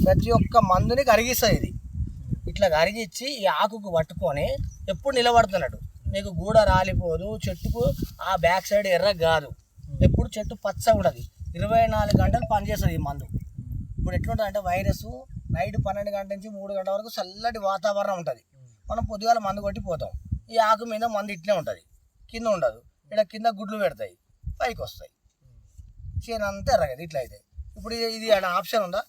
ప్రతి ఒక్క మందుని కరిగిస్తుంది ఇది. ఇట్లా కరిగించి ఈ ఆకుకు పట్టుకొని ఎప్పుడు నిలబడుతున్నాడు. నీకు గూడ రాలిపోదు, చెట్టుకు ఆ బ్యాక్ సైడ్ ఎర్ర కాదు, ఎప్పుడు చెట్టు పచ్చ ఉండదు. 24 గంటలు పనిచేస్తుంది ఈ మందు. ఇప్పుడు ఎట్లుంటుంది అంటే వైరస్ నైట్ 12 గంటల నుంచి 3 గంటల వరకు చల్లటి వాతావరణం ఉంటుంది. మనం పొద్దుగాల మందు కొట్టి పోతాం. ఈ ఆకు మీద మందు ఇట్లే ఉంటుంది, కింద ఉండదు. ఇక్కడ కింద గుడ్లు పెడతాయి, పైకి వస్తాయి, చేను అంతా ఎర్రగదు. ఇట్లా అయితే ఇప్పుడు ఇది ఆప్షన్ ఉందా?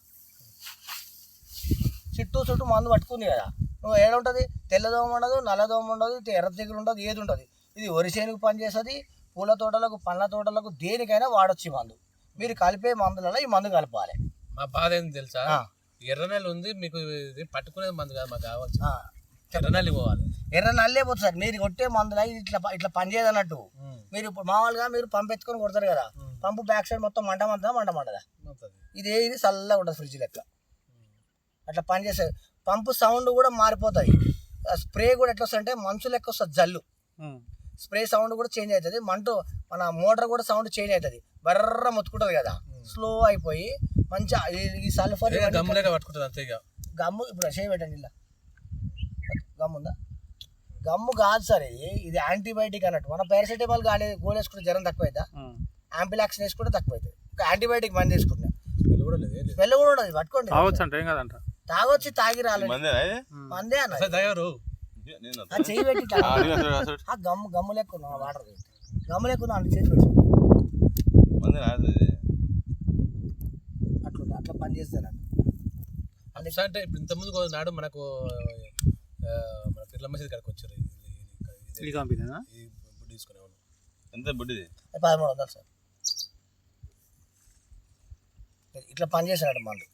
చుట్టూ మందు పట్టుకుంది కదా, నువ్వు ఏడుంటుంది, తెల్లదోమ ఉండదు, నల్లదోమ ఉండదు, ఎర్ర తెగులు ఉండదు, ఏది ఉండదు. ఇది వరి చేనుకు పనిచేస్తుంది, పూల తోటలకు, పండ్ల తోటలకు, దేనికైనా వాడొచ్చు ఈ మందు. మీరు కలిపే మందులలో ఈ మందు కలపాలి. మా బాధ ఏంది తెలుసా, ఎర్రనల్లి ఉంది మీకు, పట్టుకునే మందు కాదు మాకు కావచ్చు, ఎర్రనల్లి పోవాలి. ఎర్రనల్లే పోతుంది సార్. మీరు కొట్టే మందులో ఇట్లా పనిచేయదు అన్నట్టు. మీరు ఇప్పుడు మామూలుగా మీరు పంపు ఎత్తుకొని కొడతారు కదా, పంపు బ్యాక్ సైడ్ మొత్తం మంటదా, ఇది చల్లగా ఉంటుంది ఫ్రిడ్జ్ లెక్క. అట్లా పనిచేస్తుంది. పంపు సౌండ్ కూడా మారిపోతుంది. స్ప్రే కూడా ఎట్లా వస్తుంది అంటే మంచు లెక్క వస్తుంది, జల్లు. స్ప్రే సౌండ్ కూడా చేంజ్ అవుతుంది. మన మోటార్ కూడా సౌండ్ చేంజ్ అవుతుంది. బర్ర మొత్తుకుంటుంది కదా, స్లో అయిపోయి మంచిగా ఈ సల్ఫర్ గమ్ము ఇప్పుడు చేయి పెట్టండి. ఇలా గమ్ము ఉందా? గమ్ము కాదు సార్, ఇది యాంటీబయాటిక్ అన్నట్టు. మన పారాసిటమాల్ గోలు వేసుకుంటే జ్వరం తక్కువ అవుతా, యాంపిలాక్సిన్ వేసుకుంటే తక్కువ అవుతుంది. ఒక యాంటీబయాటిక్ మంది వేసుకుంటే స్మెల్ కూడా ఉండదు. పట్టుకోండి, తాగొచ్చి తాగి రాలేదు మందే అన్న. చెయ్యి పెట్టి గమ్ము లెక్కున్నా, వాటర్ గమ్ము లెక్కున్నా అండి, చేసి పెట్టి అట్లా పని చేస్తాను. అంటే ఇప్పుడు ఇంతకుముందు నాడు మనకు మన పిర్ల మసీద్ కాడికి వచ్చారు, తీసుకునేవాళ్ళు. ఎంత బుడ్డిది? 1300 సార్. ఇట్లా పని చేశాడు మందు.